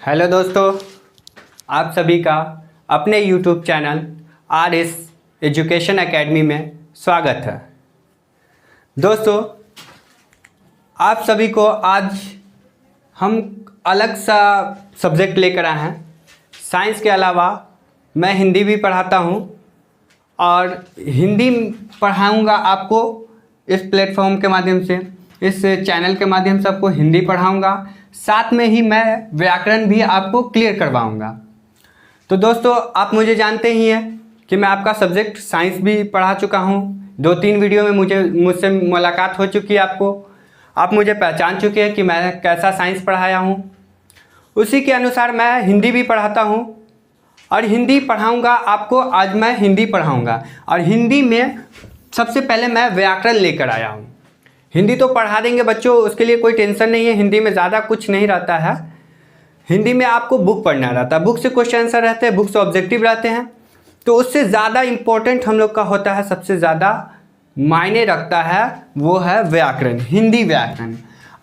Hello दोस्तों, आप सभी का अपने YouTube channel RS education academy में स्वागत है। दोस्तों, आप सभी को आज हम अलग सा सब्जेक्ट लेकर आए हैं। साइंस के अलावा मैं हिंदी भी पढ़ाता हूं और हिंदी पढ़ाऊंगा आपको इस प्लेटफॉर्म के माध्यम से, इस चैनल के माध्यम से आपको हिंदी पढ़ाऊंगा। साथ में ही मैं व्याकरण भी आपको क्लियर करवाऊंगा। तो दोस्तों, आप मुझे जानते ही हैं कि मैं आपका सब्जेक्ट साइंस भी पढ़ा चुका हूं। 2-3 वीडियो में मुझसे मुलाकात हो चुकी है। आप मुझे पहचान चुके हैं कि मैं कैसा साइंस पढ़ाया हूं। उसी के अनुसार मैं हिंदी भी पढ़ाता हूं और हिंदी पढ़ाऊंगा आपको। आज मैं हिंदी पढ़ाऊंगा और हिंदी में सबसे पहले मैं व्याकरण लेकर आया हूं। हिंदी तो पढ़ा देंगे बच्चों, उसके लिए कोई टेंशन नहीं है। हिंदी में ज़्यादा कुछ नहीं रहता है। हिंदी में आपको बुक पढ़ना रहता है, बुक से क्वेश्चन आंसर रहते हैं, बुक से ऑब्जेक्टिव रहते हैं। तो उससे ज़्यादा इम्पोर्टेंट हम लोग का होता है, सबसे ज़्यादा मायने रखता है, वो है व्याकरण, हिंदी व्याकरण।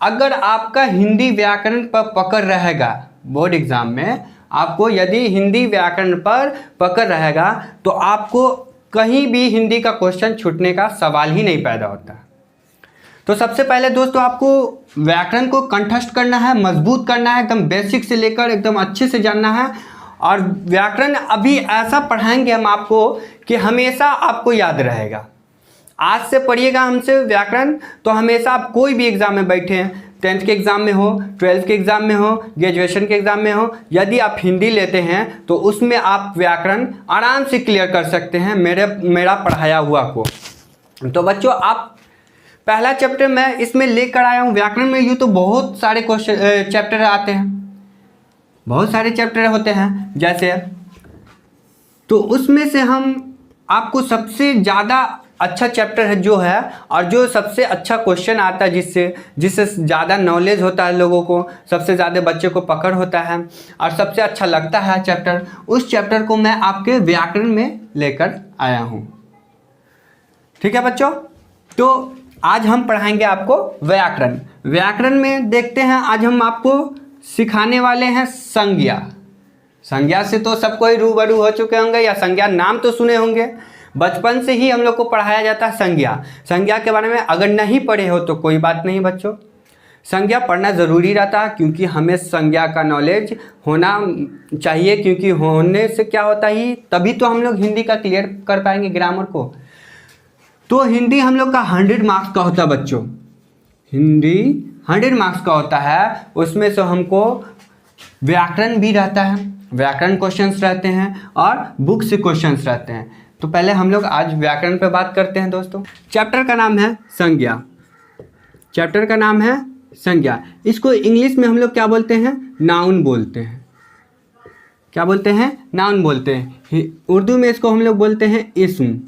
अगर आपका हिंदी व्याकरण पर पकड़ रहेगा, बोर्ड एग्जाम में आपको यदि हिंदी व्याकरण पर पकड़ रहेगा तो आपको कहीं भी हिंदी का क्वेश्चन छूटने का सवाल ही नहीं पैदा होता। तो सबसे पहले दोस्तों, आपको व्याकरण को कंठस्थ करना है, मजबूत करना है, एकदम बेसिक से लेकर एकदम अच्छे से जानना है। और व्याकरण अभी ऐसा पढ़ाएंगे हम आपको कि हमेशा आपको याद रहेगा। आज से पढ़िएगा हमसे व्याकरण तो हमेशा आप कोई भी एग्ज़ाम में बैठे हैं, 10th के एग्ज़ाम में हो, 12th के एग्ज़ाम में हो, ग्रेजुएशन के एग्ज़ाम में हो, यदि आप हिंदी लेते हैं तो उसमें आप व्याकरण आराम से क्लियर कर सकते हैं मेरा पढ़ाया हुआ को। तो बच्चों, आप पहला चैप्टर मैं इसमें लेकर आया हूँ व्याकरण में। यूँ तो बहुत सारे क्वेश्चन चैप्टर आते हैं, बहुत सारे चैप्टर होते हैं जैसे, तो उसमें से हम आपको सबसे ज़्यादा अच्छा चैप्टर है जो है, और जो सबसे अच्छा क्वेश्चन आता है, जिससे ज़्यादा नॉलेज होता है लोगों को, सबसे ज़्यादा बच्चे को पकड़ होता है और सबसे अच्छा लगता है चैप्टर, उस चैप्टर को मैं आपके व्याकरण में लेकर आया हूँ। ठीक है बच्चों, तो आज हम पढ़ाएंगे आपको व्याकरण। व्याकरण में देखते हैं, आज हम आपको सिखाने वाले हैं संज्ञा। संज्ञा से तो सब कोई रूबरू हो चुके होंगे या संज्ञा नाम तो सुने होंगे। बचपन से ही हम लोग को पढ़ाया जाता है संज्ञा। संज्ञा के बारे में अगर नहीं पढ़े हो तो कोई बात नहीं बच्चों, संज्ञा पढ़ना ज़रूरी रहता है, क्योंकि हमें संज्ञा का नॉलेज होना चाहिए। क्योंकि होने से क्या होता ही, तभी तो हम लोग हिंदी का क्लियर कर पाएंगे ग्रामर को। तो हिंदी हम लोग का 100 मार्क्स का होता है बच्चों। हिंदी 100 मार्क्स का होता है। उसमें से हमको व्याकरण भी रहता है, व्याकरण क्वेश्चंस रहते हैं और बुक से क्वेश्चंस रहते हैं। तो पहले हम लोग आज व्याकरण पे बात करते हैं दोस्तों। चैप्टर का नाम है संज्ञा। चैप्टर का नाम है संज्ञा। इसको इंग्लिश में हम लोग क्या बोलते हैं? नाउन बोलते हैं। क्या बोलते हैं? नाउन बोलते हैं। उर्दू में इसको हम लोग बोलते हैं इस्म।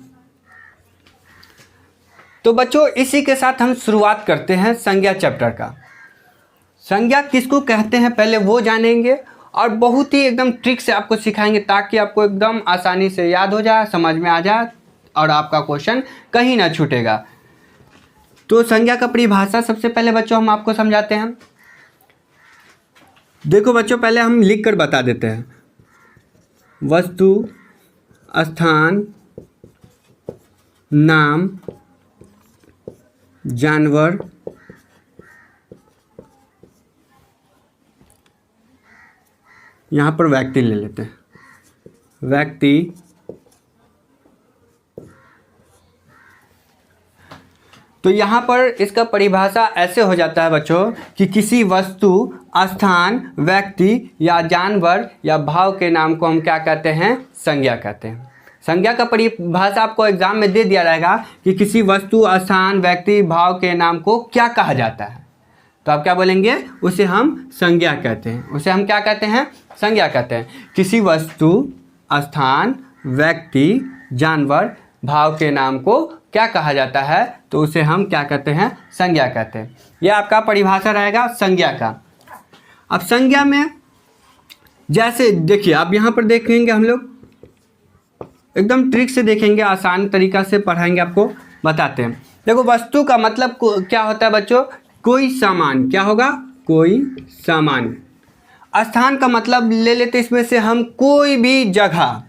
तो बच्चों, इसी के साथ हम शुरुआत करते हैं संज्ञा चैप्टर का। संज्ञा किसको कहते हैं पहले वो जानेंगे और बहुत ही एकदम ट्रिक से आपको सिखाएंगे, ताकि आपको एकदम आसानी से याद हो जाए, समझ में आ जाए और आपका क्वेश्चन कहीं ना छूटेगा। तो संज्ञा का परिभाषा सबसे पहले बच्चों हम आपको समझाते हैं। देखो बच्चों, पहले हम लिख कर बता देते हैं। वस्तु, स्थान, नाम, जानवर, यहाँ पर व्यक्ति ले लेते हैं। व्यक्ति, तो यहाँ पर इसका परिभाषा ऐसे हो जाता है बच्चों कि किसी वस्तु, स्थान, व्यक्ति या जानवर या भाव के नाम को हम क्या कहते हैं? संज्ञा कहते हैं। संज्ञा का परिभाषा आपको एग्जाम में दे दिया रहेगा कि किसी वस्तु, स्थान, व्यक्ति, भाव के नाम को क्या कहा जाता है। तो आप क्या बोलेंगे? उसे हम संज्ञा कहते हैं। उसे हम क्या कहते हैं? संज्ञा कहते हैं। किसी वस्तु, स्थान, व्यक्ति, जानवर, भाव के नाम को क्या कहा जाता है, तो उसे हम क्या कहते हैं? संज्ञा कहते हैं। यह आपका परिभाषा रहेगा संज्ञा का। अब संज्ञा में जैसे देखिए, आप यहाँ पर देखेंगे, हम लोग एकदम ट्रिक से देखेंगे, आसान तरीका से पढ़ाएंगे, आपको बताते हैं। देखो, वस्तु का मतलब क्या होता है बच्चों? कोई सामान। क्या होगा? कोई सामान। स्थान का मतलब ले लेते इसमें से हम कोई भी जगह,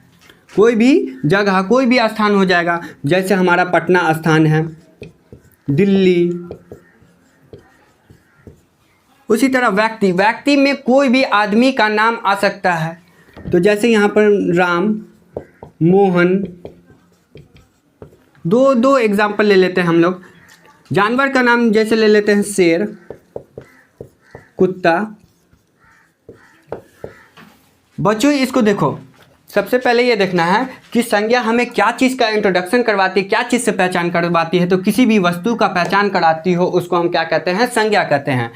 कोई भी स्थान हो जाएगा। जैसे हमारा पटना स्थान है, दिल्ली। उसी तरह व्यक्ति में कोई भी आदमी का नाम आ सकता है। तो जैसे यहाँ पर राम, मोहन, दो एग्जाम्पल ले लेते हैं हम लोग। जानवर का नाम जैसे ले लेते हैं शेर, कुत्ता। बच्चों इसको देखो, सबसे पहले ये देखना है कि संज्ञा हमें क्या चीज़ का इंट्रोडक्शन करवाती है, क्या चीज़ से पहचान करवाती है। तो किसी भी वस्तु का पहचान कराती हो उसको हम क्या कहते हैं? संज्ञा कहते हैं।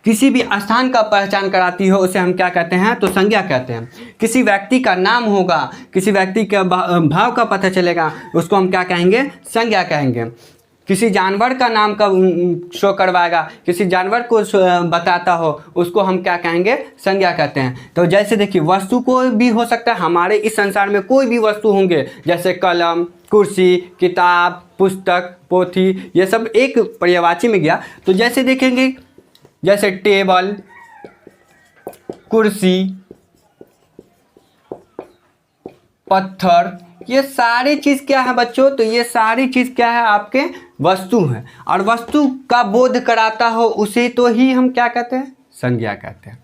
किसी भी स्थान का पहचान कराती हो उसे हम क्या कहते हैं? तो संज्ञा कहते हैं। किसी व्यक्ति का नाम होगा, किसी व्यक्ति के भाव का पता चलेगा, उसको हम क्या कहेंगे? संज्ञा कहेंगे। किसी जानवर का नाम का शो करवाएगा, किसी जानवर को बताता हो, उसको हम क्या कहेंगे? संज्ञा कहते हैं। तो जैसे देखिए, वस्तु कोई भी हो सकता है, हमारे इस संसार में कोई भी वस्तु होंगे, जैसे कलम, कुर्सी, किताब, पुस्तक, पोथी, ये सब एक पर्यायवाची में गया। तो जैसे देखेंगे, जैसे टेबल, कुर्सी, पत्थर, ये सारी चीज़ क्या है बच्चों? तो ये सारी चीज़ क्या है? आपके वस्तु हैं। और वस्तु का बोध कराता हो उसे तो ही हम क्या कहते हैं? संज्ञा कहते हैं।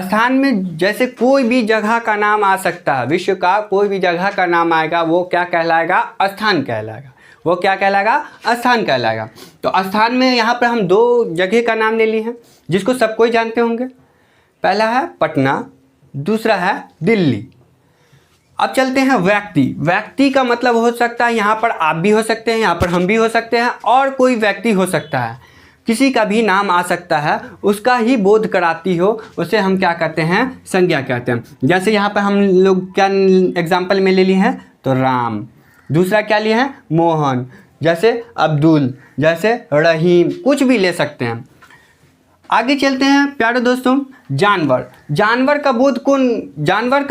स्थान में जैसे कोई भी जगह का नाम आ सकता है, विश्व का कोई भी जगह का नाम आएगा, वो क्या कहलाएगा? स्थान कहलाएगा। वो क्या कहलाएगा? स्थान कहलाएगा। तो स्थान में यहाँ पर हम दो जगह का नाम ले लिए हैं जिसको सब कोई जानते होंगे। पहला है पटना, दूसरा है दिल्ली। अब चलते हैं व्यक्ति का मतलब हो सकता है, यहाँ पर आप भी हो सकते हैं, यहाँ पर हम भी हो सकते हैं, और कोई व्यक्ति हो सकता है। किसी का भी नाम आ सकता है, उसका ही बोध कराती हो उसे हम क्या कहते हैं? संज्ञा कहते हैं। जैसे यहाँ पर हम लोग क्या एग्जाम्पल में ले लिए हैं? तो राम। दूसरा क्या लिए हैं? मोहन। जैसे अब्दुल, जैसे रहीम, कुछ भी ले सकते हैं। आगे चलते हैं प्यारे दोस्तों। जानवर का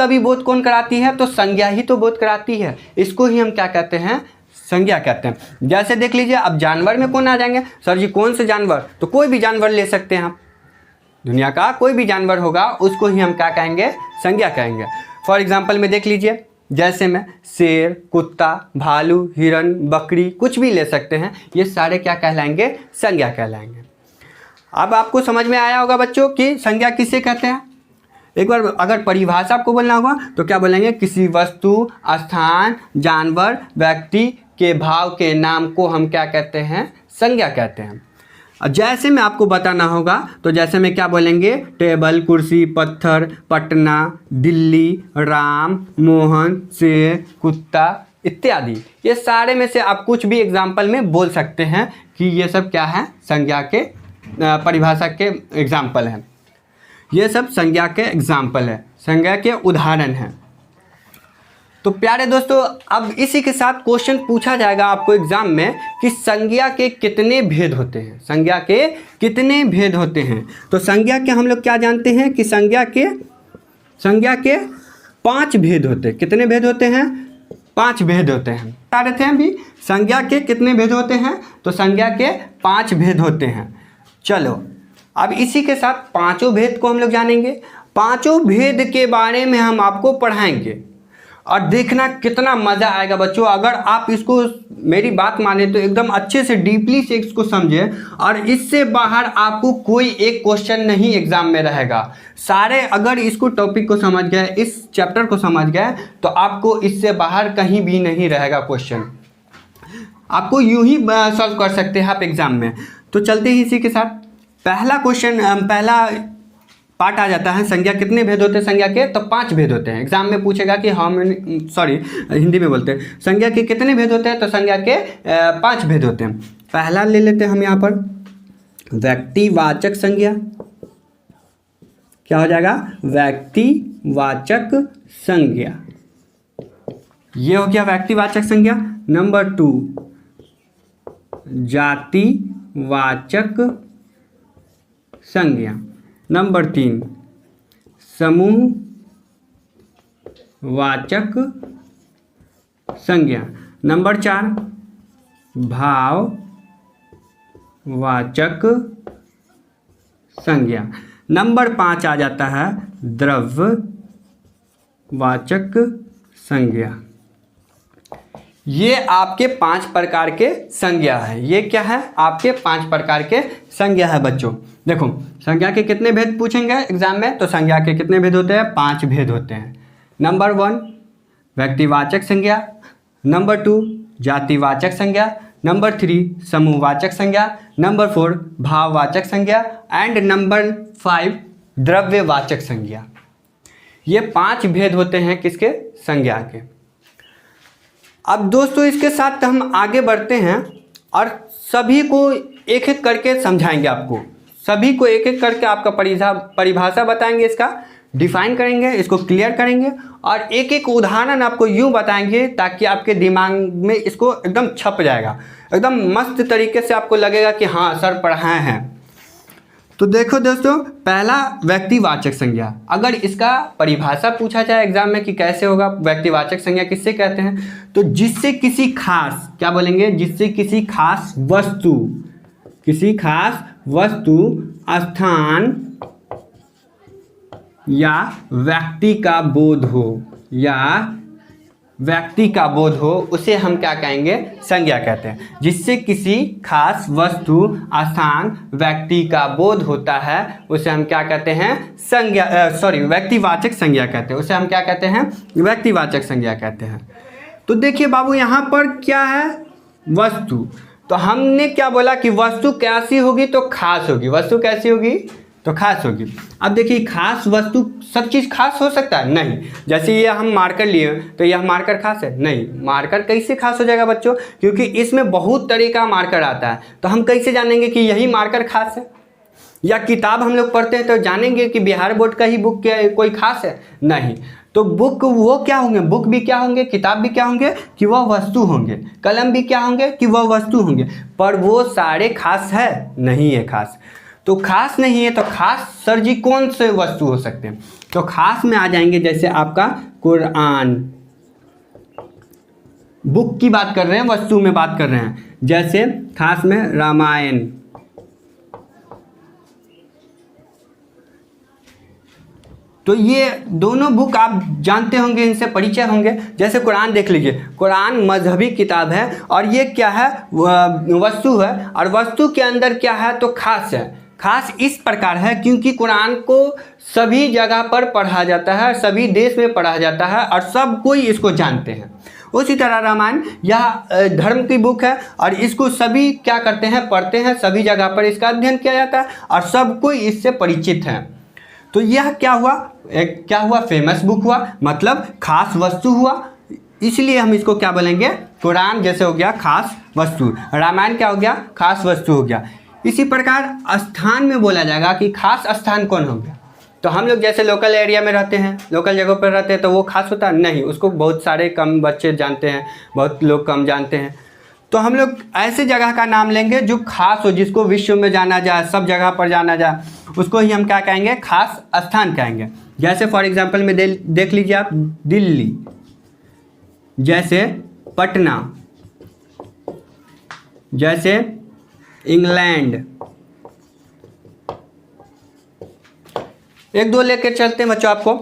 भी बोध कौन कराती है? तो संज्ञा ही तो बोध कराती है। इसको ही हम क्या कहते हैं? संज्ञा कहते हैं। जैसे देख लीजिए, अब जानवर में कौन आ जाएंगे? सर जी कौन से जानवर? तो कोई भी जानवर ले सकते हैं आप, दुनिया का कोई भी जानवर होगा उसको ही हम क्या कहेंगे? संज्ञा कहेंगे। फॉर एग्जाम्पल में देख लीजिए, जैसे में शेर, कुत्ता, भालू, हिरन, बकरी, कुछ भी ले सकते हैं। ये सारे क्या कहलाएंगे? संज्ञा कहलाएंगे। अब आपको समझ में आया होगा बच्चों कि संज्ञा किसे कहते हैं। एक बार अगर परिभाषा आपको बोलना होगा तो क्या बोलेंगे? किसी वस्तु, स्थान, जानवर, व्यक्ति के भाव के नाम को हम क्या कहते हैं? संज्ञा कहते हैं। जैसे में आपको बताना होगा तो जैसे में क्या बोलेंगे? टेबल, कुर्सी, पत्थर, पटना, दिल्ली, राम, मोहन, शेर, कुत्ता इत्यादि। ये सारे में से आप कुछ भी एग्जाम्पल में बोल सकते हैं कि ये सब क्या है? संज्ञा के परिभाषा के एग्जाम्पल हैं। ये सब संज्ञा के एग्जाम्पल है, संज्ञा के उदाहरण हैं। तो प्यारे दोस्तों, अब इसी के साथ क्वेश्चन पूछा जाएगा आपको एग्जाम में कि संज्ञा के कितने भेद होते हैं? संज्ञा के कितने भेद होते हैं? तो संज्ञा के हम लोग क्या जानते हैं कि संज्ञा के 5 भेद होते हैं। कितने भेद होते हैं? 5 भेद होते हैं। बता रहे थे हम भी, संज्ञा के कितने भेद होते हैं? तो संज्ञा के 5 भेद होते हैं। चलो अब इसी के साथ 5 भेद को हम लोग जानेंगे। 5 भेद के बारे में हम आपको पढ़ाएंगे और देखना कितना मज़ा आएगा बच्चों। अगर आप इसको मेरी बात माने तो एकदम अच्छे से डीपली से इसको समझे, और इससे बाहर आपको कोई एक क्वेश्चन नहीं एग्जाम में रहेगा। सारे अगर इसको टॉपिक को समझ गए, इस चैप्टर को समझ गए, तो आपको इससे बाहर कहीं भी नहीं रहेगा क्वेश्चन। आपको यूं ही सॉल्व कर सकते हैं आप एग्जाम में। तो चलते ही इसी के साथ पहला क्वेश्चन, पहला पार्ट आ जाता है, संज्ञा कितने भेद होते हैं संज्ञा के? तो 5 भेद होते हैं। एग्जाम में पूछेगा कि हिंदी में बोलते हैं संज्ञा के कितने भेद होते हैं? तो संज्ञा के 5 भेद होते हैं। पहला ले लेते हैं हम यहाँ पर व्यक्तिवाचक संज्ञा। क्या हो जाएगा? व्यक्तिवाचक संज्ञा। ये हो गया व्यक्तिवाचक संज्ञा। नंबर 2 जातिवाचक संज्ञा। नंबर 3 समूहवाचक संज्ञा। नंबर 4 भाववाचक संज्ञा। नंबर 5 आ जाता है द्रव्यवाचक संज्ञा। ये आपके 5 प्रकार के संज्ञा है। ये क्या है? आपके 5 प्रकार के संज्ञा है बच्चों। देखो संज्ञा के कितने भेद पूछेंगे एग्जाम में, तो संज्ञा के कितने भेद होते हैं? 5 भेद होते हैं। नंबर 1 व्यक्तिवाचक संज्ञा, नंबर 2 जातिवाचक संज्ञा, नंबर 3 समूहवाचक संज्ञा, नंबर 4 भाववाचक संज्ञा एंड नंबर 5 द्रव्यवाचक संज्ञा। ये 5 भेद होते हैं किसके? संज्ञा के। अब दोस्तों इसके साथ हम आगे बढ़ते हैं और सभी को एक एक करके समझाएंगे। आपको सभी को एक एक करके आपका परिभाषा बताएंगे, इसका डिफाइन करेंगे, इसको क्लियर करेंगे और एक एक उदाहरण आपको यूँ बताएंगे ताकि आपके दिमाग में इसको एकदम छप जाएगा, एकदम मस्त तरीके से आपको लगेगा कि हाँ सर पढ़ाए हैं। तो देखो दोस्तों, पहला व्यक्तिवाचक संज्ञा। अगर इसका परिभाषा पूछा जाए एग्जाम में कि कैसे होगा व्यक्तिवाचक संज्ञा किससे कहते हैं, तो जिससे किसी खास, क्या बोलेंगे? जिससे किसी खास वस्तु, स्थान या व्यक्ति का बोध हो, उसे हम क्या कहेंगे? संज्ञा कहते हैं। जिससे किसी खास वस्तु, स्थान, व्यक्ति का बोध होता है उसे हम क्या कहते हैं? व्यक्तिवाचक संज्ञा कहते हैं। उसे हम क्या कहते हैं? व्यक्तिवाचक संज्ञा कहते हैं। तो देखिए बाबू यहाँ पर क्या है? वस्तु। तो हमने क्या बोला कि वस्तु कैसी होगी? तो खास होगी। वस्तु कैसी होगी? तो खास होगी। अब देखिए खास वस्तु, सब चीज़ खास हो सकता है? नहीं। जैसे ये हम मार्कर लिए तो यह मार्कर खास है? नहीं। मार्कर कैसे खास हो जाएगा बच्चों? क्योंकि इसमें बहुत तरीका मार्कर आता है। तो हम कैसे जानेंगे कि यही मार्कर खास है? या किताब हम लोग पढ़ते हैं तो जानेंगे कि बिहार बोर्ड का ही बुक क्या कोई खास है? नहीं। तो बुक वो क्या होंगे? बुक भी क्या होंगे? किताब भी क्या होंगे? कि वह वस्तु होंगे। कलम भी क्या होंगे? कि वह वस्तु होंगे। पर वो सारे खास है? नहीं है खास। तो खास नहीं है तो खास सर जी कौन से वस्तु हो सकते हैं? तो खास में आ जाएंगे जैसे आपका कुरान, बुक की बात कर रहे हैं, वस्तु में बात कर रहे हैं। जैसे खास में रामायण, तो ये दोनों बुक आप जानते होंगे, इनसे परिचय होंगे। जैसे कुरान देख लीजिए, कुरान मजहबी किताब है और ये क्या है? वस्तु है। और वस्तु के अंदर क्या है? तो खास है। खास इस प्रकार है क्योंकि कुरान को सभी जगह पर पढ़ा जाता है, सभी देश में पढ़ा जाता है और सब कोई इसको जानते हैं। उसी तरह रामायण यह धर्म की बुक है और इसको सभी क्या करते हैं? पढ़ते हैं। सभी जगह पर इसका अध्ययन किया जाता है और सब कोई इससे परिचित है। तो यह क्या हुआ? क्या हुआ? फेमस बुक हुआ, मतलब खास वस्तु हुआ। इसलिए हम इसको क्या बोलेंगे? कुरान जैसे हो गया खास वस्तु, रामायण क्या हो गया? खास वस्तु हो गया। इसी प्रकार स्थान में बोला जाएगा कि खास स्थान कौन हो गया। तो हम लोग जैसे लोकल एरिया में रहते हैं, लोकल जगह पर रहते हैं, तो वो खास होता नहीं, उसको बहुत सारे कम बच्चे जानते हैं, बहुत लोग कम जानते हैं। तो हम लोग ऐसे जगह का नाम लेंगे जो खास हो, जिसको विश्व में जाना जाए, सब जगह पर जाना जाए, उसको ही हम क्या कहेंगे? खास स्थान कहेंगे। जैसे फॉर एग्जांपल में देख लीजिए आप, दिल्ली, जैसे पटना, जैसे इंग्लैंड। एक दो लेकर चलते हैं बच्चों आपको।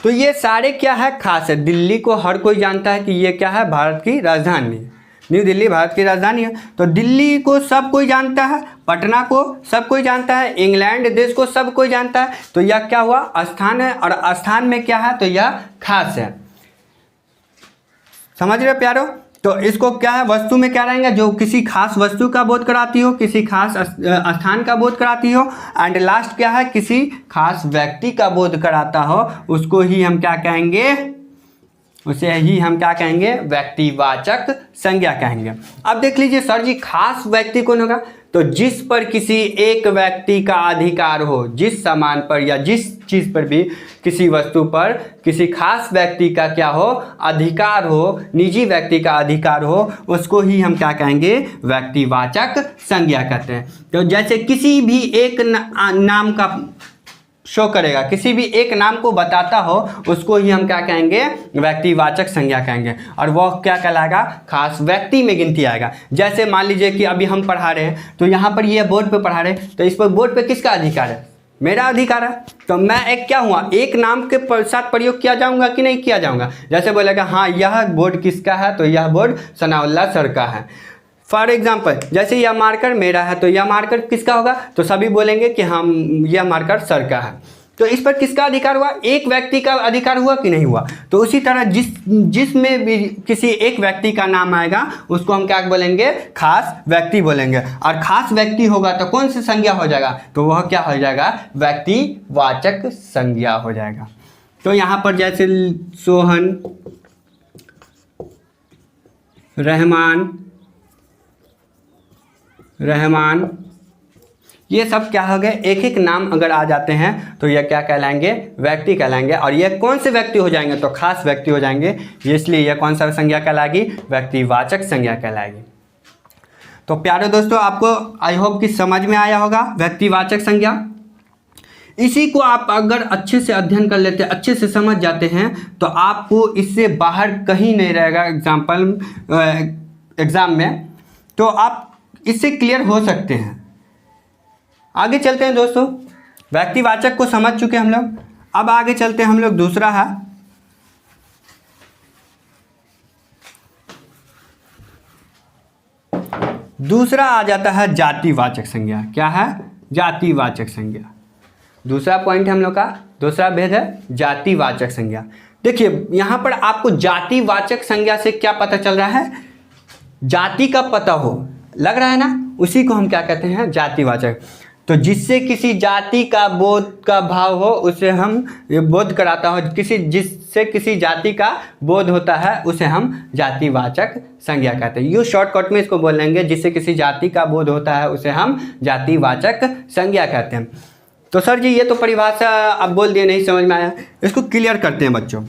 तो ये सारे क्या है? खास है। दिल्ली को हर कोई जानता है कि ये क्या है? भारत की राजधानी है। न्यू दिल्ली भारत की राजधानी है। तो दिल्ली को सब कोई जानता है, पटना को सब कोई जानता है, इंग्लैंड देश को सब कोई जानता है। तो यह क्या हुआ? स्थान है। और स्थान में क्या है? तो यह खास है। समझ रहे प्यारो? तो इसको क्या है? वस्तु में क्या रहेंगे? जो किसी खास वस्तु का बोध कराती हो, किसी खास स्थान का बोध कराती हो। एंड लास्ट क्या है? किसी खास व्यक्ति का बोध कराता हो, उसको ही हम क्या कहेंगे? उसे ही हम क्या कहेंगे? व्यक्तिवाचक संज्ञा कहेंगे। अब देख लीजिए सर जी, खास व्यक्ति कौन होगा? तो जिस पर किसी एक व्यक्ति का अधिकार हो, जिस सामान पर या जिस चीज़ पर भी, किसी वस्तु पर किसी खास व्यक्ति का क्या हो? अधिकार हो, निजी व्यक्ति का अधिकार हो, उसको ही हम क्या कहेंगे? व्यक्तिवाचक संज्ञा कहते हैं। तो जैसे किसी भी एक नाम का शो करेगा, किसी भी एक नाम को बताता हो, उसको ही हम क्या कहेंगे? व्यक्तिवाचक संज्ञा कहेंगे। और वह क्या कहलाएगा? खास व्यक्ति में गिनती आएगा। जैसे मान लीजिए कि अभी हम पढ़ा रहे हैं, तो यहाँ पर ये बोर्ड पे पढ़ा रहे हैं, तो इस पर बोर्ड पे किसका अधिकार है? मेरा अधिकार है। तो मैं एक क्या हुआ, एक नाम के साथ प्रयोग किया जाऊंगा कि नहीं किया जाऊंगा। जैसे बोलेगा हाँ यह बोर्ड किसका है, तो यह बोर्ड सनाउल्लाह सर का है। फॉर एग्जाम्पल जैसे यह मार्कर मेरा है, तो यह मार्कर किसका होगा, तो सभी बोलेंगे कि हम यह मार्कर सर का है। तो इस पर किसका अधिकार हुआ, एक व्यक्ति का अधिकार हुआ कि नहीं हुआ। तो उसी तरह जिसमें भी किसी एक व्यक्ति का नाम आएगा उसको हम क्या बोलेंगे, खास व्यक्ति बोलेंगे। और खास व्यक्ति होगा तो कौन सी संज्ञा हो जाएगा, तो वह क्या हो जाएगा, व्यक्तिवाचक संज्ञा हो जाएगा। तो यहाँ पर जैसे सोहन, रहमान ये सब क्या हो गए, एक एक नाम अगर आ जाते हैं तो यह क्या कहलाएंगे, व्यक्ति कहलाएंगे। और यह कौन से व्यक्ति हो जाएंगे, तो खास व्यक्ति हो जाएंगे। इसलिए यह कौन सा संज्ञा कहलाएगी, व्यक्तिवाचक संज्ञा कहलाएगी। तो प्यारे दोस्तों आपको आई होप कि समझ में आया होगा व्यक्तिवाचक संज्ञा। इसी को आप अगर अच्छे से अध्ययन कर लेते, अच्छे से समझ जाते हैं तो आपको इससे बाहर कहीं नहीं रहेगा एग्जाम में, तो आप इससे क्लियर हो सकते हैं। आगे चलते हैं दोस्तों, व्यक्तिवाचक को समझ चुके हम लोग। अब आगे चलते हैं हम लोग, दूसरा है दूसरा आ जाता है जातिवाचक संज्ञा। क्या है, जातिवाचक संज्ञा। दूसरा पॉइंट हम लोग का दूसरा भेद है जातिवाचक संज्ञा। देखिए यहाँ पर आपको जातिवाचक संज्ञा से क्या पता चल रहा है, जाति का पता हो, लग रहा है ना, उसी को हम क्या कहते हैं, जातिवाचक। तो जिससे किसी जाति का बोध का भाव हो उसे हम बोध कराता हो, जिससे किसी जाति का बोध होता है उसे हम जातिवाचक संज्ञा कहते हैं। यूँ शॉर्टकट में इसको बोल लेंगे, जिससे किसी जाति का बोध होता है उसे हम जातिवाचक संज्ञा कहते हैं। तो सर जी ये तो परिभाषा आप बोल दिए, नहीं समझ में आया, इसको क्लियर करते हैं बच्चों।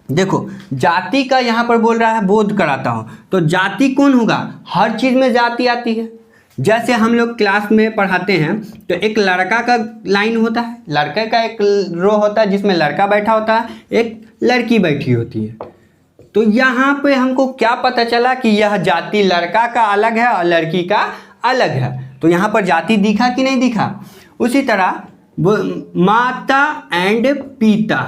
देखो जाति का यहाँ पर बोल रहा है बोध कराता हो, तो जाति कौन होगा, हर चीज़ में जाति आती है। जैसे हम लोग क्लास में पढ़ाते हैं तो एक लड़का का लाइन होता है, लड़के का एक रो होता है जिसमें लड़का बैठा होता है, एक लड़की बैठी होती है। तो यहाँ पे हमको क्या पता चला कि यह जाति लड़का का अलग है और लड़की का अलग है। तो यहाँ पर जाति दिखा कि नहीं दिखा। उसी तरह माता एंड पिता,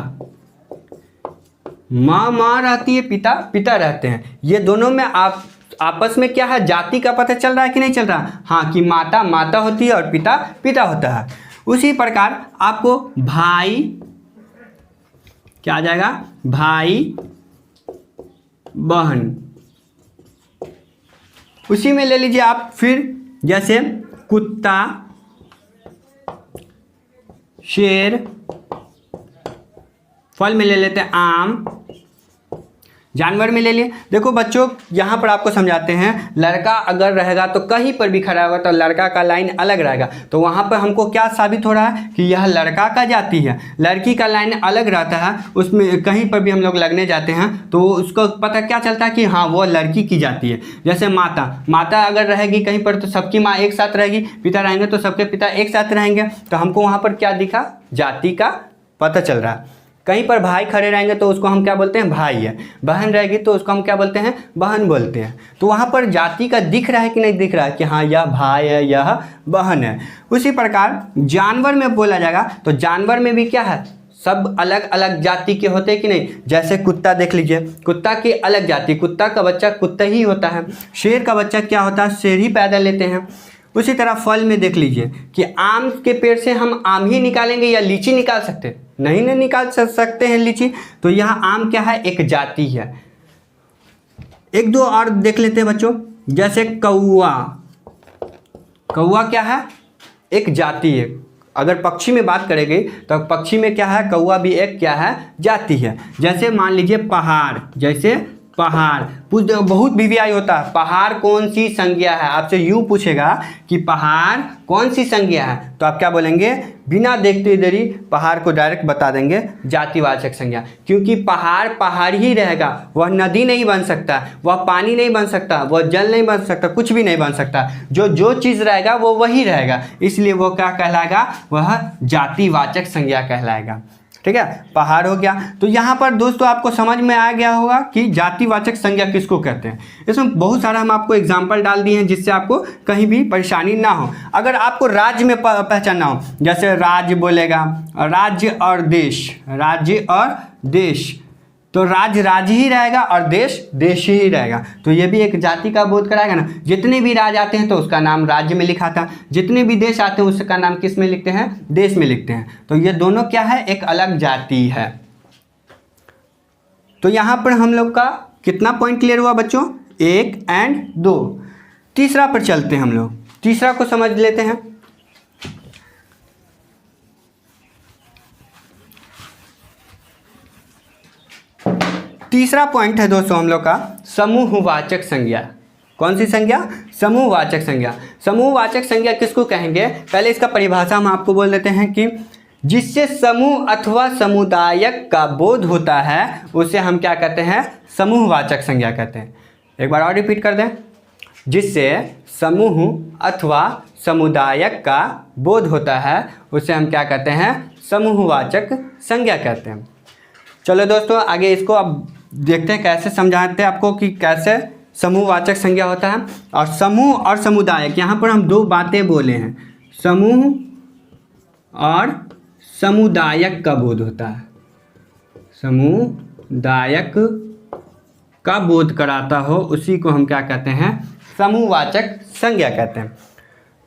माँ रहती है, पिता पिता रहते हैं, ये दोनों में आप आपस में क्या है, जाति का पता चल रहा है कि नहीं चल रहा। हाँ कि माता माता होती है और पिता पिता होता है। उसी प्रकार आपको भाई क्या आ जाएगा, भाई बहन। उसी में ले लीजिए आप फिर जैसे कुत्ता, शेर, फल में ले लेते हैं आम, जानवर में ले लिए। देखो बच्चों यहाँ पर आपको समझाते हैं, लड़का अगर रहेगा तो कहीं पर भी खड़ा होगा तो लड़का का लाइन अलग रहेगा, तो वहाँ पर हमको क्या साबित हो रहा है कि यह लड़का का जाति है। लड़की का लाइन अलग रहता है, उसमें कहीं पर भी हम लोग लगने जाते हैं तो उसको पता क्या चलता है कि हाँ वो लड़की की जाति है। जैसे माता, माता अगर रहेगी कहीं पर तो सबकी माँ एक साथ रहेगी, पिता रहेंगे तो सबके पिता एक साथ रहेंगे, तो हमको वहाँ पर क्या दिखा, जाति का पता चल रहा है। कहीं पर भाई खड़े रहेंगे तो उसको हम क्या बोलते हैं, भाई है। बहन रहेगी तो उसको हम क्या बोलते हैं, बहन बोलते हैं। तो वहाँ पर जाति का दिख रहा है कि नहीं दिख रहा है कि हाँ यह भाई है, यह बहन है। उसी प्रकार जानवर में बोला जाएगा तो जानवर में भी क्या है, सब अलग अलग जाति के होते हैं कि नहीं। जैसे कुत्ता देख लीजिए, कुत्ता की अलग जाति, कुत्ता का बच्चा कुत्ता ही होता है। शेर का बच्चा क्या होता है, शेर ही पैदा लेते हैं। उसी तरह फल में देख लीजिए कि आम के पेड़ से हम आम ही निकालेंगे या लीची निकाल सकते हैं, नहीं निकाल सकते हैं लीची। तो यहाँ आम क्या है, एक जाति है। एक दो और देख लेते हैं बच्चों, जैसे कौआ, कौआ क्या है, एक जाति है। अगर पक्षी में बात करेंगे तो पक्षी में क्या है, कौआ भी एक क्या है, जाति है। जैसे मान लीजिए पहाड़, जैसे पहाड़, बहुत वीवीआई होता है, पहाड़ कौन सी संज्ञा है, आपसे यूं पूछेगा कि पहाड़ कौन सी संज्ञा है, तो आप क्या बोलेंगे, बिना देखते देरी पहाड़ को डायरेक्ट बता देंगे जातिवाचक संज्ञा। क्योंकि पहाड़ पहाड़ ही रहेगा, वह नदी नहीं बन सकता, वह पानी नहीं बन सकता, वह जल नहीं बन सकता, कुछ भी नहीं बन सकता। जो चीज़ रहेगा वो वही रहेगा, इसलिए वो क्या कहलाएगा, वह जातिवाचक संज्ञा कहलाएगा। ठीक है, पहाड़ हो गया। तो यहाँ पर दोस्तों आपको समझ में आ गया होगा कि जातिवाचक संज्ञा किसको कहते हैं। इसमें बहुत सारा हम आपको एग्जाम्पल डाल दिए हैं जिससे आपको कहीं भी परेशानी ना हो। अगर आपको राज्य में पहचानना हो, जैसे राज्य बोलेगा, राज्य और देश, राज्य और देश, तो राज्य राज्य ही रहेगा और देश देश ही रहेगा। तो ये भी एक जाति का बोध कराएगा ना। जितने भी राज्य आते हैं तो उसका नाम राज्य में लिखा था, जितने भी देश आते हैं उसका नाम किस में लिखते हैं, देश में लिखते हैं। तो ये दोनों क्या है, एक अलग जाति है। तो यहाँ पर हम लोग का कितना पॉइंट क्लियर हुआ बच्चों, 1 और 2। तीसरा पर चलते हैं, हम लोग तीसरा को समझ लेते हैं। तीसरा पॉइंट है दोस्तों हम लोग का समूहवाचक संज्ञा। कौन सी संज्ञा, समूहवाचक संज्ञा। समूहवाचक संज्ञा किसको कहेंगे, पहले इसका परिभाषा हम आपको बोल देते हैं कि जिससे समूह अथवा समुदायक का बोध होता है उसे हम क्या कहते हैं, समूहवाचक संज्ञा कहते हैं। एक बार और रिपीट कर दें, जिससे समूह अथवा समुदायक का बोध होता है उसे हम क्या कहते हैं, समूहवाचक संज्ञा कहते हैं। चलो दोस्तों आगे इसको अब देखते हैं कैसे समझाते हैं आपको कि कैसे समूहवाचक संज्ञा होता है। और समूह और समुदायक, यहाँ पर हम 2 बातें बोले हैं, समूह और समुदायक का बोध होता है, समुदायक का बोध कराता हो उसी को हम क्या कहते हैं, समूहवाचक संज्ञा कहते हैं।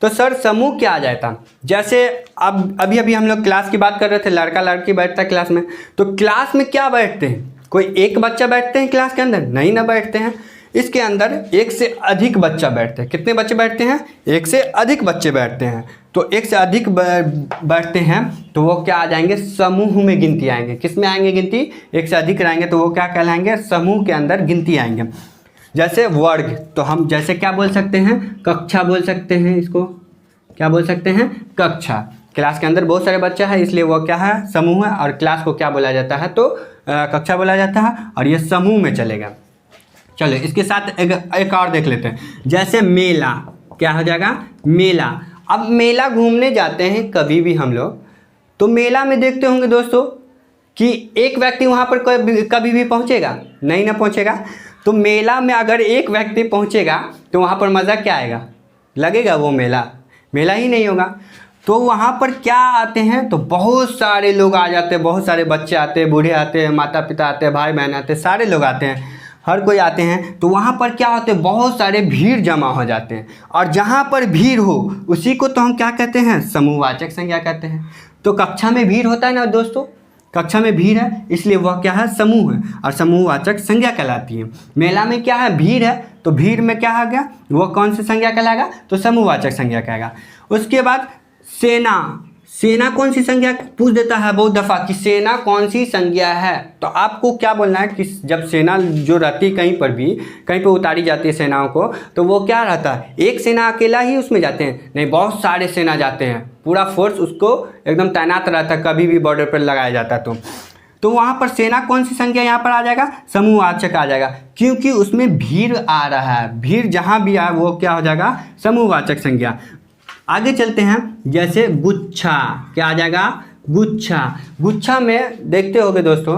तो सर समूह क्या आ जाता, जैसे अब अभी हम लोग क्लास की बात कर रहे थे, लड़का लड़की बैठता है क्लास में, तो क्लास में क्या बैठते हैं, कोई एक बच्चा बैठते हैं क्लास के अंदर, नहीं ना बैठते हैं। इसके अंदर एक से अधिक बच्चा बैठते हैं। कितने बच्चे बैठते हैं, एक से अधिक बच्चे बैठते हैं। तो एक से अधिक बैठते हैं तो वो क्या आ जाएंगे, समूह में गिनती आएंगे। किस में आएंगे गिनती, एक से अधिक रहेंगे तो वो क्या कहलाएंगे, समूह के अंदर गिनती आएंगे। जैसे वर्ग, तो हम जैसे क्या बोल सकते हैं, कक्षा बोल सकते हैं, इसको क्या बोल सकते हैं, कक्षा। क्लास के अंदर बहुत सारे बच्चे हैं इसलिए वो क्या है, समूह है। और क्लास को क्या बोला जाता है, तो कक्षा बोला जाता है, और ये समूह में चलेगा। चलो इसके साथ एक और देख लेते हैं, जैसे मेला, क्या हो जाएगा, मेला। अब मेला घूमने जाते हैं कभी भी हम लोग, तो मेला में देखते होंगे दोस्तों कि एक व्यक्ति वहाँ पर कभी भी पहुँचेगा, नहीं ना पहुँचेगा। तो मेला में अगर एक व्यक्ति पहुँचेगा तो वहाँ पर मज़ा क्या आएगा, लगेगा वो मेला ही नहीं होगा। तो वहाँ पर क्या आते हैं, तो बहुत सारे लोग आ जाते हैं, बहुत सारे बच्चे आते हैं, बूढ़े आते हैं, माता पिता आते हैं, भाई बहन आते हैं, सारे लोग आते हैं, हर कोई आते हैं। तो वहाँ पर क्या होते हैं, बहुत सारे भीड़ जमा हो जाते हैं। और जहाँ पर भीड़ हो उसी को तो हम क्या कहते हैं, समूहवाचक संज्ञा कहते हैं। तो कक्षा में भीड़ होता है ना दोस्तों, कक्षा में भीड़ है इसलिए वह क्या है, समूह है और समूहवाचक संज्ञा कहलाती है। मेला में क्या है, भीड़ है, तो भीड़ में क्या आ गया, वो कौन सी संज्ञा कहलाएगा, तो समूहवाचक संज्ञा कहेगा। उसके बाद सेना, सेना कौन सी संज्ञा, पूछ देता है बहुत दफ़ा कि सेना कौन सी संज्ञा है। तो आपको क्या बोलना है कि जब सेना जो रहती कहीं पर उतारी जाती है सेनाओं को, तो वो क्या रहता है, एक सेना अकेला ही उसमें जाते हैं, नहीं बहुत सारे सेना जाते हैं, पूरा फोर्स उसको एकदम तैनात रहता है, कभी भी बॉर्डर पर लगाया जाता है। तो वहाँ पर सेना कौन सी संज्ञा यहाँ पर आ जाएगा, समूहवाचक आ जाएगा, क्योंकि उसमें भीड़ आ रहा है। भीड़ जहाँ भी आए वो क्या हो जाएगा, समूहवाचक संज्ञा। आगे चलते हैं, जैसे गुच्छा, क्या आ जाएगा, गुच्छा। गुच्छा में देखते होगे दोस्तों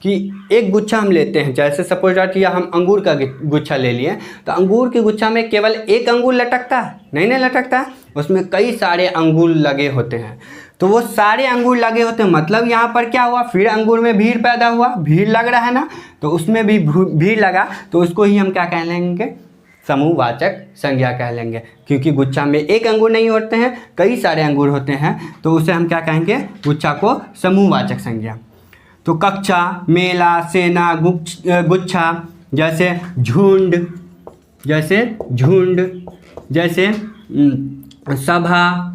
कि एक गुच्छा हम लेते हैं, जैसे सपोज दैट या हम अंगूर का गुच्छा ले लिए, तो अंगूर के गुच्छा में केवल एक अंगूर लटकता है, नहीं लटकता है, उसमें कई सारे अंगूर लगे होते हैं। तो वो सारे अंगूर लगे होते हैं, मतलब यहाँ पर क्या हुआ, फिर अंगूर में भीड़ पैदा हुआ, भीड़ लग रहा है ना, तो उसमें भी भीड़ लगा, तो उसको ही हम क्या कह लेंगे, समूहवाचक संज्ञा कह लेंगे। क्योंकि गुच्छा में एक अंगूर नहीं होते हैं, कई सारे अंगूर होते हैं, तो उसे हम क्या कहेंगे, गुच्छा को समूहवाचक संज्ञा। तो कक्षा, मेला, सेना, गुच्छा, जैसे झुंड, जैसे सभा,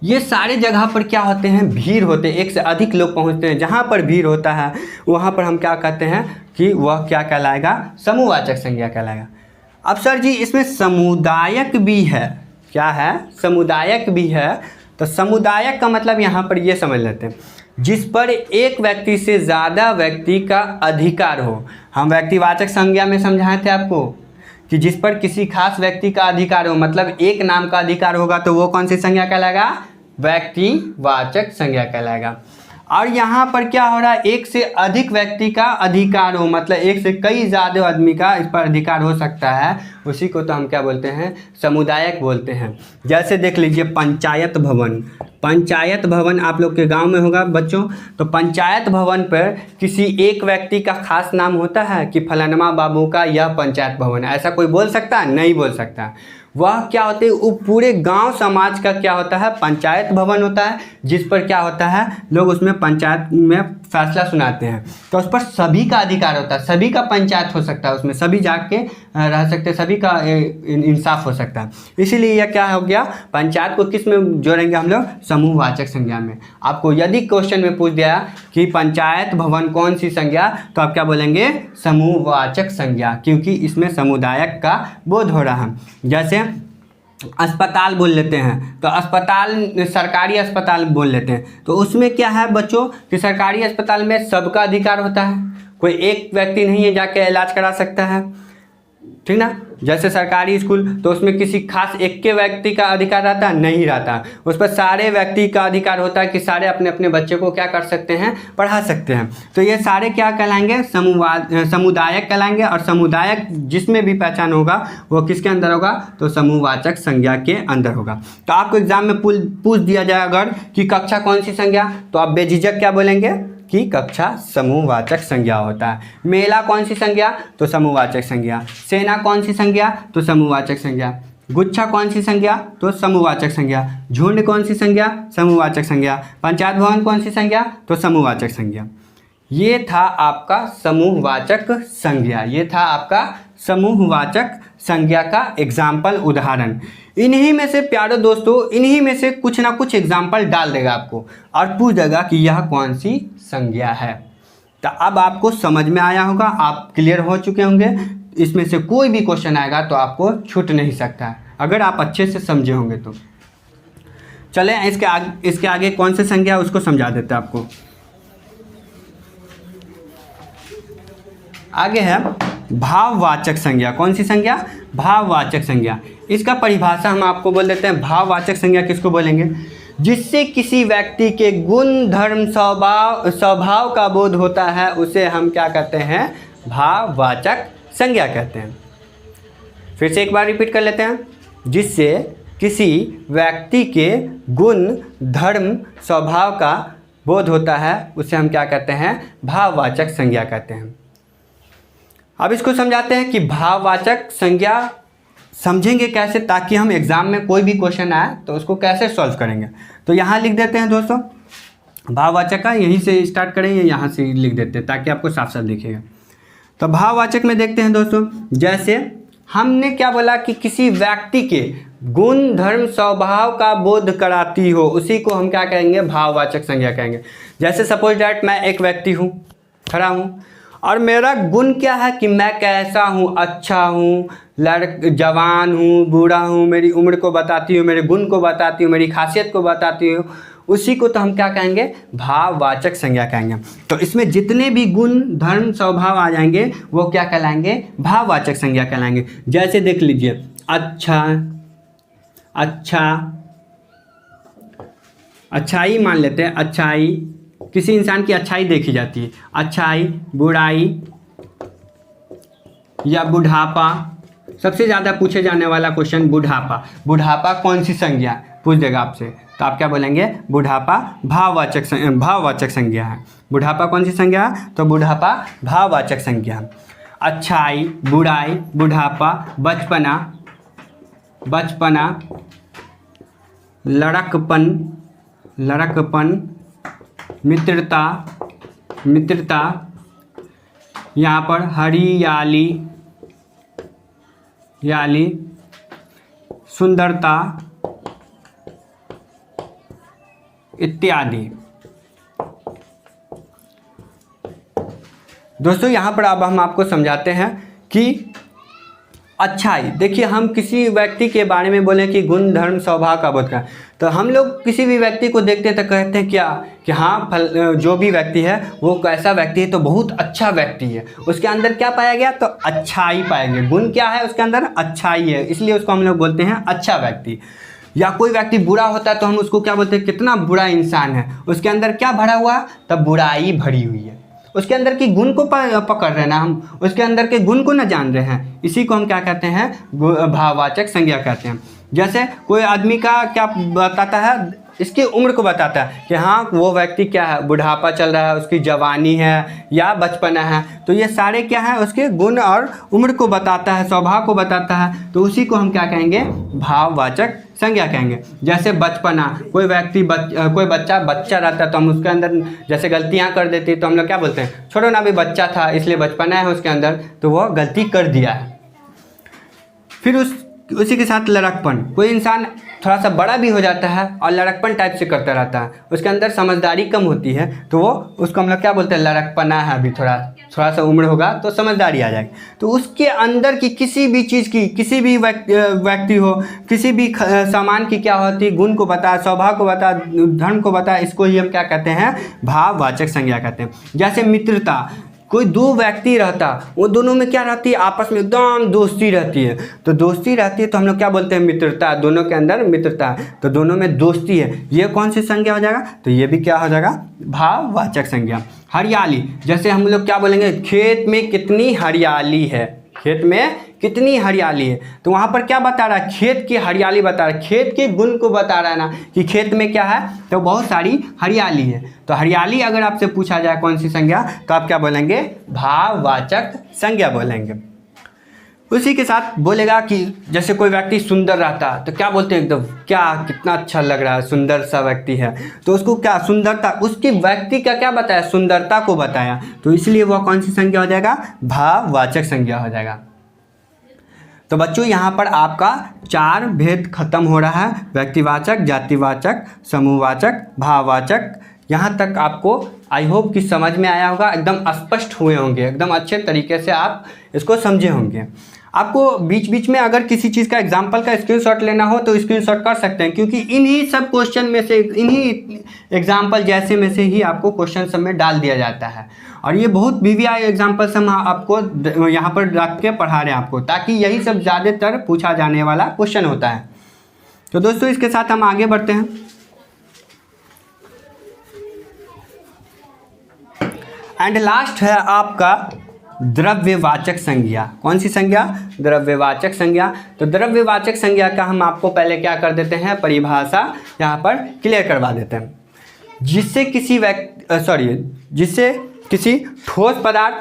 ये सारे जगह पर क्या होते हैं, भीड़ होते हैं, एक से अधिक लोग पहुंचते हैं। जहाँ पर भीड़ होता है वहाँ पर हम क्या कहते हैं कि वह क्या कहलाएगा, समूहवाचक संज्ञा कहलाएगा। अब सर जी इसमें समुदायक भी है, क्या है, समुदायक भी है। तो समुदायक का मतलब यहाँ पर ये समझ लेते हैं, जिस पर एक व्यक्ति से ज़्यादा व्यक्ति का अधिकार हो। हम व्यक्तिवाचक संज्ञा में समझाए थे आपको कि जिस पर किसी खास व्यक्ति का अधिकार हो, मतलब एक नाम का अधिकार होगा, तो वो कौन सी संज्ञा कहलाएगा, व्यक्तिवाचक संज्ञा कहलाएगा। और यहाँ पर क्या हो रहा है, एक से अधिक व्यक्ति का अधिकार हो, मतलब एक से कई ज़्यादा आदमी का इस पर अधिकार हो सकता है, उसी को तो हम क्या बोलते हैं, समुदायक बोलते हैं। जैसे देख लीजिए पंचायत भवन, पंचायत भवन आप लोग के गांव में होगा बच्चों, तो पंचायत भवन पर किसी एक व्यक्ति का खास नाम होता है कि फलानमा बाबू का यह पंचायत भवन है, ऐसा कोई बोल सकता है, नहीं बोल सकता। वह क्या होते हैं, वो पूरे गांव समाज का क्या होता है, पंचायत भवन होता है, जिस पर क्या होता है, लोग उसमें पंचायत में फैसला सुनाते हैं। तो उस पर सभी का अधिकार होता है, सभी का पंचायत हो सकता है, उसमें सभी जाके रह सकते हैं, सभी का इंसाफ हो सकता है। इसीलिए यह क्या हो गया, पंचायत को किस में जोड़ेंगे हम लोग, समूहवाचक संज्ञा में। आपको यदि क्वेश्चन में पूछ दिया कि पंचायत भवन कौन सी संज्ञा, तो आप क्या बोलेंगे, समूहवाचक संज्ञा, क्योंकि इसमें समुदायक का बोध हो रहा है। जैसे अस्पताल बोल लेते हैं, तो अस्पताल सरकारी अस्पताल बोल लेते हैं, तो उसमें क्या है बच्चों कि सरकारी अस्पताल में सबका अधिकार होता है, कोई एक व्यक्ति नहीं है जाके इलाज करा सकता है, ठीक ना। जैसे सरकारी स्कूल, तो उसमें किसी खास एक के व्यक्ति का अधिकार रहता है, नहीं रहता, उस पर सारे व्यक्ति का अधिकार होता है कि सारे अपने अपने बच्चे को क्या कर सकते हैं, पढ़ा सकते हैं। तो ये सारे क्या कहलाएंगे, समुदायक कहलाएंगे। और समुदायक जिसमें भी पहचान होगा वो किसके अंदर होगा, तो समूहवाचक संज्ञा के अंदर होगा। तो आपको एग्जाम में पूछ दिया जाए अगर कि कक्षा कौन सी संज्ञा, तो आप बेझिझक क्या बोलेंगे कि कक्षा समूहवाचक संज्ञा होता है। मेला कौन सी संज्ञा, तो समूहवाचक संज्ञा। सेना कौन सी संज्ञा, तो समूहवाचक संज्ञा। गुच्छा कौन सी संज्ञा, तो समूहवाचक संज्ञा। झुंड कौन सी संज्ञा, समूहवाचक संज्ञा। पंचायत भवन कौन सी संज्ञा, तो समूहवाचक संज्ञा। ये था आपका समूहवाचक संज्ञा, ये था आपका समूहवाचक संज्ञा का एग्जाम्पल, उदाहरण। इन्हीं में से प्यारे दोस्तों, इन्हीं में से कुछ ना कुछ एग्जाम्पल डाल देगा आपको और पूछ देगा कि यह कौन सी संज्ञा है। तो अब आपको समझ में आया होगा, आप क्लियर हो चुके होंगे। इसमें से कोई भी क्वेश्चन आएगा तो आपको छूट नहीं सकता है, अगर आप अच्छे से समझे होंगे तो। चलें इसके आगे कौन सी संज्ञा उसको समझा देते हैं आपको। आगे है भाववाचक संज्ञा। कौन सी संज्ञा, भाववाचक संज्ञा। इसका परिभाषा हम आपको बोल देते हैं। भाववाचक संज्ञा किसको बोलेंगे, जिससे किसी व्यक्ति के गुण धर्म स्वभाव का बोध होता है, उसे हम क्या कहते हैं, भाववाचक संज्ञा कहते हैं। फिर से एक बार रिपीट कर लेते हैं। जिससे किसी व्यक्ति के गुण धर्म स्वभाव का बोध होता है, उसे हम क्या कहते हैं, भाववाचक संज्ञा कहते हैं। अब इसको समझाते हैं कि भाववाचक संज्ञा समझेंगे कैसे, ताकि हम एग्जाम में कोई भी क्वेश्चन आए तो उसको कैसे सॉल्व करेंगे। तो यहाँ लिख देते हैं दोस्तों, भाववाचक का यहीं से स्टार्ट करेंगे, यहाँ से लिख देते हैं ताकि आपको साफ साफ दिखेगा। तो भाववाचक में देखते हैं दोस्तों, जैसे हमने क्या बोला कि किसी व्यक्ति के गुण धर्म स्वभाव का बोध कराती हो, उसी को हम क्या कहेंगे, भाववाचक संज्ञा कहेंगे। जैसे सपोज डैट मैं एक व्यक्ति हूँ, खड़ा हूँ, और मेरा गुण क्या है कि मैं कैसा हूँ, अच्छा हूँ, जवान हूँ, बूढ़ा हूँ, मेरी उम्र को बताती हूँ, मेरे गुण को बताती हूँ, मेरी खासियत को बताती हूँ, उसी को तो हम क्या कहेंगे, भाववाचक संज्ञा कहेंगे। तो इसमें जितने भी गुण धर्म स्वभाव आ जाएंगे वो क्या कहलाएंगे, भाववाचक संज्ञा कहलाएंगे। जैसे देख लीजिए, अच्छा, अच्छाई मान लेते हैं, अच्छाई, किसी इंसान की अच्छाई देखी जाती है, अच्छाई, बुराई या बुढ़ापा। सबसे ज़्यादा पूछे जाने वाला क्वेश्चन बुढ़ापा। बुढ़ापा कौन सी संज्ञा पूछ देगा आपसे, तो आप क्या बोलेंगे, बुढ़ापा भाववाचक संज्ञा है। बुढ़ापा कौन सी संज्ञा है, तो बुढ़ापा भाववाचक संज्ञा है। अच्छाई, बुराई, बुढ़ापा, बचपना, लड़कपन, मित्रता, यहाँ पर हरियाली, सुंदरता इत्यादि। दोस्तों यहाँ पर अब हम आपको समझाते हैं कि अच्छाई, देखिए हम किसी व्यक्ति के बारे में बोले कि गुण धर्म स्वभाव का बोध करें, तो हम लोग किसी भी व्यक्ति को देखते हैं तो कहते हैं क्या कि हाँ जो भी व्यक्ति है वो कैसा व्यक्ति है, तो बहुत अच्छा व्यक्ति है, उसके अंदर क्या पाया गया, तो अच्छाई पाएंगे। गुण क्या है उसके अंदर, अच्छाई है, इसलिए उसको हम लोग बोलते हैं अच्छा व्यक्ति। या कोई व्यक्ति बुरा होता है तो हम उसको क्या बोलते हैं, कितना बुरा इंसान है, उसके अंदर क्या भरा हुआ, तब बुराई भरी हुई है। उसके अंदर की गुण को पकड़ रहे हैं ना हम, उसके अंदर के गुण को ना जान रहे हैं, इसी को हम क्या कहते हैं, भाववाचक संज्ञा कहते हैं। जैसे कोई आदमी का क्या बताता है, इसकी उम्र को बताता है कि हाँ वो व्यक्ति क्या है, बुढ़ापा चल रहा है, उसकी जवानी है या बचपना है, तो ये सारे क्या है, उसके गुण और उम्र को बताता है, स्वभाव को बताता है, तो उसी को हम क्या कहेंगे, भाववाचक संज्ञा कहेंगे। जैसे बचपना, कोई व्यक्ति कोई बच्चा रहता है तो हम उसके अंदर जैसे गलतियां कर देती तो हम लोग क्या बोलते हैं, छोड़ो ना, अभी बच्चा था इसलिए बचपना है उसके अंदर, तो वह गलती कर दिया है। फिर उसी के साथ लड़कपन, कोई इंसान थोड़ा सा बड़ा भी हो जाता है और लड़कपन टाइप से करता रहता है, उसके अंदर समझदारी कम होती है, तो वो उसको हम लोग क्या बोलते हैं, लड़कपना है, अभी थोड़ा सा उम्र होगा तो समझदारी आ जाएगी। तो उसके अंदर की किसी भी चीज़ की, किसी भी व्यक्ति हो, किसी भी सामान की क्या होती है, गुण को बता, स्वभाव को बता, धर्म को बता, इसको ही हम क्या कहते हैं, भाववाचक संज्ञा कहते हैं। जैसे मित्रता, कोई दो व्यक्ति रहता, वो दोनों में क्या रहती है, आपस में एकदम दोस्ती रहती है, तो दोस्ती रहती है तो हम लोग क्या बोलते हैं, मित्रता, दोनों के अंदर मित्रता है, तो दोनों में दोस्ती है, ये कौन सी संज्ञा हो जाएगा, तो ये भी क्या हो जाएगा, भाववाचक संज्ञा। हरियाली, जैसे हम लोग क्या बोलेंगे, खेत में कितनी हरियाली है, खेत में कितनी हरियाली है, तो वहाँ पर क्या बता रहा है, खेत की हरियाली बता रहा है, खेत के गुण को बता रहा है ना, कि खेत में क्या है, तो बहुत सारी हरियाली है। तो हरियाली अगर आपसे पूछा जाए कौन सी संज्ञा, तो आप क्या बोलेंगे, भाववाचक संज्ञा बोलेंगे। उसी के साथ बोलेगा कि जैसे कोई व्यक्ति सुंदर रहता तो क्या बोलते हैं, एकदम क्या कितना अच्छा लग रहा है, सुंदर सा व्यक्ति है, तो उसको क्या सुंदरता, उसकी व्यक्ति का क्या बताया, सुंदरता को बताया, तो इसलिए वह कौन सी संज्ञा हो जाएगा, भाववाचक संज्ञा हो जाएगा। तो बच्चों यहाँ पर आपका 4 भेद खत्म हो रहा है, व्यक्तिवाचक, जातिवाचक, समूहवाचक, भाववाचक। यहाँ तक आपको आई होप कि समझ में आया होगा, एकदम स्पष्ट हुए होंगे, एकदम अच्छे तरीके से आप इसको समझे होंगे। आपको बीच बीच में अगर किसी चीज़ का एग्जाम्पल का स्क्रीनशॉट लेना हो तो स्क्रीनशॉट कर सकते हैं, क्योंकि इन्हीं सब क्वेश्चन में से, इन्हीं एग्जाम्पल जैसे में से ही आपको क्वेश्चन सब में डाल दिया जाता है। और ये बहुत वीवीआई एग्जाम्पल्स हम आपको यहाँ पर रख के पढ़ा रहे हैं आपको, ताकि यही सब ज़्यादातर पूछा जाने वाला क्वेश्चन होता है। तो दोस्तों इसके साथ हम आगे बढ़ते हैं। एंड लास्ट है आपका द्रव्यवाचक संज्ञा। कौन सी संज्ञा, द्रव्यवाचक संज्ञा। तो द्रव्यवाचक संज्ञा का हम आपको पहले क्या कर देते हैं, परिभाषा यहाँ पर क्लियर करवा देते हैं। जिससे किसी ठोस पदार्थ,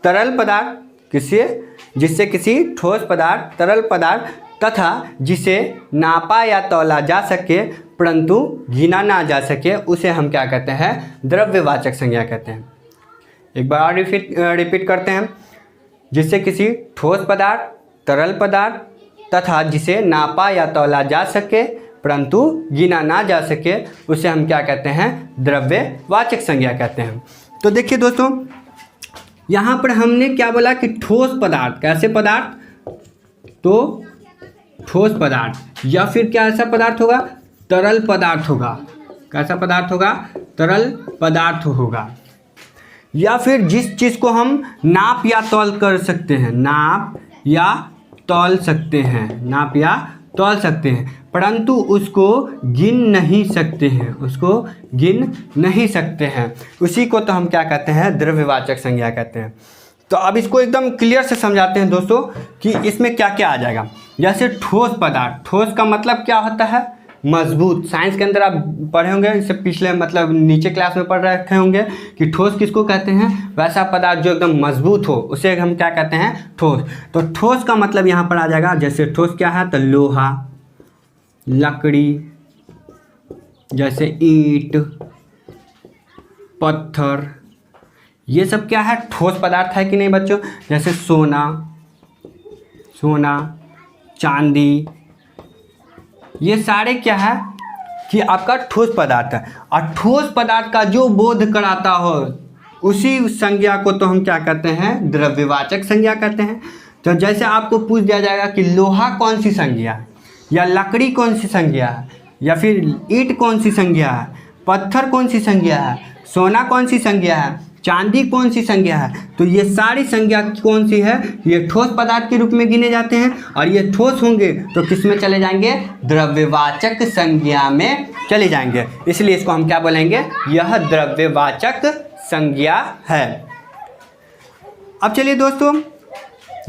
तरल पदार्थ, जिससे किसी ठोस पदार्थ, तरल पदार्थ तथा जिसे नापा या तौला जा सके परंतु गिना ना जा सके, उसे हम क्या कहते हैं, द्रव्यवाचक संज्ञा कहते हैं। एक बार रिपीट करते हैं। जिससे किसी ठोस पदार्थ, तरल पदार्थ तथा जिसे नापा या तौला जा सके परंतु गिना ना जा सके, उसे हम क्या कहते हैं, द्रव्यवाचक संज्ञा कहते हैं। तो देखिए दोस्तों, यहाँ पर हमने क्या बोला कि ठोस पदार्थ, कैसे पदार्थ, तो ठोस पदार्थ, या फिर क्या ऐसा पदार्थ होगा, तरल पदार्थ होगा। कैसा पदार्थ होगा, तरल पदार्थ होगा। या फिर जिस चीज़ को हम नाप या तौल कर सकते हैं, नाप या तौल सकते हैं, नाप या तौल सकते हैं, परंतु उसको गिन नहीं सकते हैं, उसको गिन नहीं सकते हैं, उसी को तो हम क्या कहते हैं, द्रव्यवाचक संज्ञा कहते हैं। तो अब इसको एकदम क्लियर से समझाते हैं दोस्तों कि इसमें क्या क्या आ जाएगा। जैसे ठोस पदार्थ, ठोस का मतलब क्या होता है, मजबूत। साइंस के अंदर आप पढ़े होंगे, इससे पिछले मतलब नीचे क्लास में पढ़ रखे होंगे कि ठोस किसको कहते हैं, वैसा पदार्थ जो एकदम मजबूत हो उसे हम क्या कहते हैं, ठोस। तो ठोस का मतलब यहाँ पर आ जाएगा, जैसे ठोस क्या है, तो लोहा, लकड़ी, जैसे ईंट, पत्थर, ये सब क्या है, ठोस पदार्थ है कि नहीं बच्चों। जैसे सोना, चांदी, ये सारे क्या है कि आपका ठोस पदार्थ है। और ठोस पदार्थ का जो बोध कराता हो उसी संज्ञा को तो हम क्या कहते हैं, द्रव्यवाचक संज्ञा कहते हैं। तो जैसे आपको पूछ दिया जाएगा कि लोहा कौन सी संज्ञा है, या लकड़ी कौन सी संज्ञा है, या फिर ईंट कौन सी संज्ञा है, पत्थर कौन सी संज्ञा है, सोना कौन सी संज्ञा है, चांदी कौन सी संज्ञा है। तो ये सारी संज्ञा कौन सी है, ये ठोस पदार्थ के रूप में गिने जाते हैं और ये ठोस होंगे तो किस में चले जाएंगे, द्रव्यवाचक संज्ञा में चले जाएंगे। इसलिए इसको हम क्या बोलेंगे, यह द्रव्यवाचक संज्ञा है। अब चलिए दोस्तों,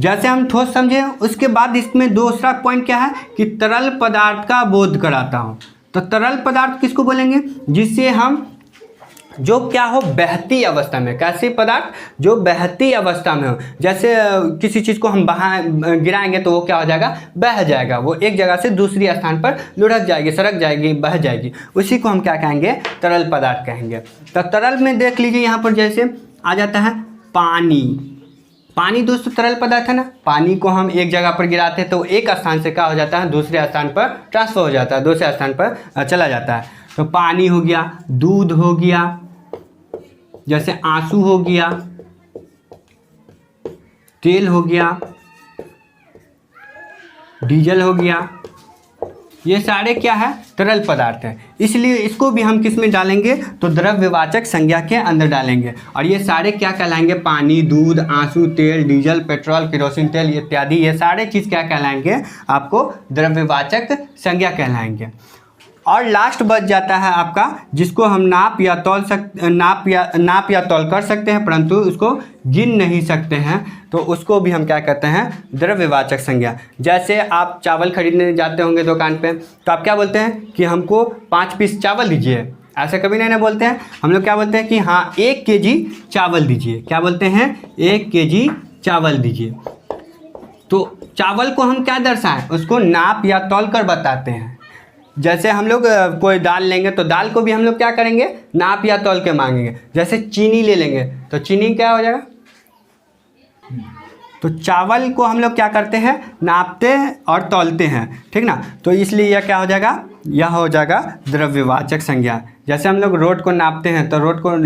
जैसे हम ठोस समझे उसके बाद इसमें दूसरा पॉइंट क्या है कि तरल पदार्थ का बोध कराता हूँ। तो तरल पदार्थ किसको बोलेंगे, जिससे हम जो क्या हो, बहती अवस्था में, कैसे पदार्थ जो बहती अवस्था में हो। जैसे किसी चीज़ को हम गिराएंगे तो वो क्या हो जाएगा, बह जाएगा, वो एक जगह से दूसरी स्थान पर लुढ़क जाएगी, सरक जाएगी, बह जाएगी, उसी को हम क्या कहेंगे, तरल पदार्थ कहेंगे। तो तरल में देख लीजिए यहाँ पर जैसे आ जाता है पानी। पानी दोस्तों तरल पदार्थ है ना, पानी को हम एक जगह पर गिराते हैं तो एक स्थान से क्या हो जाता है, दूसरे स्थान पर ट्रांसफर हो जाता है, दूसरे स्थान पर चला जाता है। तो पानी हो गया, दूध हो गया, जैसे आंसू हो गया, तेल हो गया, डीजल हो गया, ये सारे क्या है, तरल पदार्थ है। इसलिए इसको भी हम किस में डालेंगे, तो द्रव्यवाचक संज्ञा के अंदर डालेंगे। और ये सारे क्या कहलाएंगे, पानी, दूध, आंसू, तेल, डीजल, पेट्रोल, केरोसिन तेल इत्यादि, ये सारे चीज़ क्या कहलाएंगे, आपको द्रव्यवाचक संज्ञा कहलाएंगे। और लास्ट बच जाता है आपका, जिसको हम नाप या तौल कर सकते हैं परंतु उसको गिन नहीं सकते हैं, तो उसको भी हम क्या कहते हैं, द्रव्यवाचक संज्ञा। जैसे आप चावल खरीदने जाते होंगे दुकान पे, तो आप क्या बोलते हैं कि हमको 5 पीस चावल दीजिए, ऐसे कभी नहीं बोलते हैं। हम लोग क्या बोलते हैं कि हाँ 1 केजी चावल दीजिए, क्या बोलते हैं, 1 केजी चावल दीजिए। तो चावल को हम क्या दर्शाएं, उसको नाप या तौल कर बताते हैं। जैसे हम लोग कोई दाल लेंगे तो दाल को भी हम लोग क्या करेंगे, नाप या तौल के मांगेंगे। जैसे चीनी ले लेंगे तो चीनी क्या हो जाएगा, तो चावल को हम लोग क्या करते हैं, नापते और तौलते हैं, ठीक ना। तो इसलिए यह क्या हो जाएगा, यह हो जाएगा द्रव्यवाचक संज्ञा। जैसे हम लोग रोड को नापते हैं तो रोड को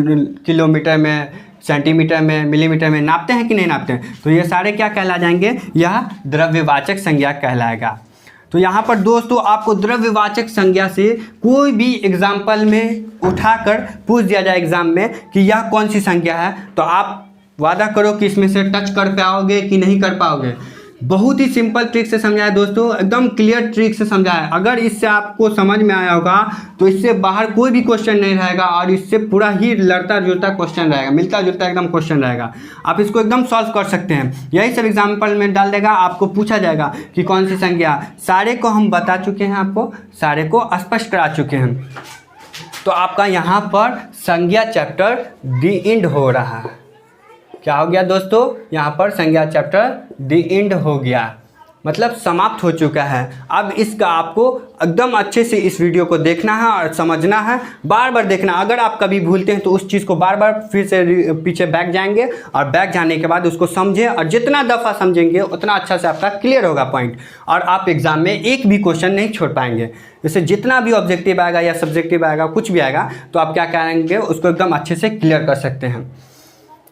किलोमीटर में, सेंटीमीटर में, मिलीमीटर में नापते हैं कि नहीं नापते हैं, तो ये सारे क्या कहला जाएंगे, यह द्रव्यवाचक संज्ञा कहलाएगा। तो यहाँ पर दोस्तों आपको द्रव्यवाचक संज्ञा से कोई भी एग्जाम्पल में उठाकर पूछ दिया जाए एग्जाम में कि यह कौन सी संज्ञा है, तो आप वादा करो कि इसमें से टच कर पाओगे कि नहीं कर पाओगे। बहुत ही सिंपल ट्रिक से समझाया दोस्तों, एकदम क्लियर ट्रिक से समझाया। अगर इससे आपको समझ में आया होगा तो इससे बाहर कोई भी क्वेश्चन नहीं रहेगा और इससे पूरा ही लड़ता जुलता क्वेश्चन रहेगा, मिलता जुलता एकदम क्वेश्चन रहेगा। आप इसको एकदम सॉल्व कर सकते हैं, यही सब एग्जाम्पल में डाल देगा, आपको पूछा जाएगा कि कौन सी संज्ञा। सारे को हम बता चुके हैं, आपको सारे को स्पष्ट करा चुके हैं। तो आपका यहाँ पर संज्ञा चैप्टर दी एंड हो रहा है। क्या हो गया दोस्तों, यहाँ पर संज्ञा चैप्टर दी एंड हो गया, मतलब समाप्त हो चुका है। अब इसका आपको एकदम अच्छे से इस वीडियो को देखना है और समझना है, बार बार देखना। अगर आप कभी भूलते हैं तो उस चीज़ को बार बार फिर से पीछे बैक जाएंगे और बैक जाने के बाद उसको समझें, और जितना दफ़ा समझेंगे उतना अच्छा से आपका क्लियर होगा पॉइंट, और आप एग्ज़ाम में एक भी क्वेश्चन नहीं छोड़ पाएंगे। जैसे जितना भी ऑब्जेक्टिव आएगा या सब्जेक्टिव आएगा, कुछ भी आएगा, तो आप क्या करेंगे, उसको एकदम अच्छे से क्लियर कर सकते हैं।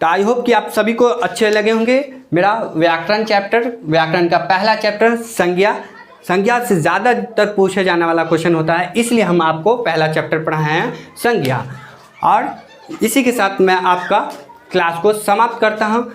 तो आई होप कि आप सभी को अच्छे लगे होंगे मेरा व्याकरण चैप्टर, व्याकरण का पहला चैप्टर संज्ञा। संज्ञा से ज़्यादातर पूछे जाने वाला क्वेश्चन होता है, इसलिए हम आपको पहला चैप्टर पढ़ाए हैं संज्ञा। और इसी के साथ मैं आपका क्लास को समाप्त करता हूँ।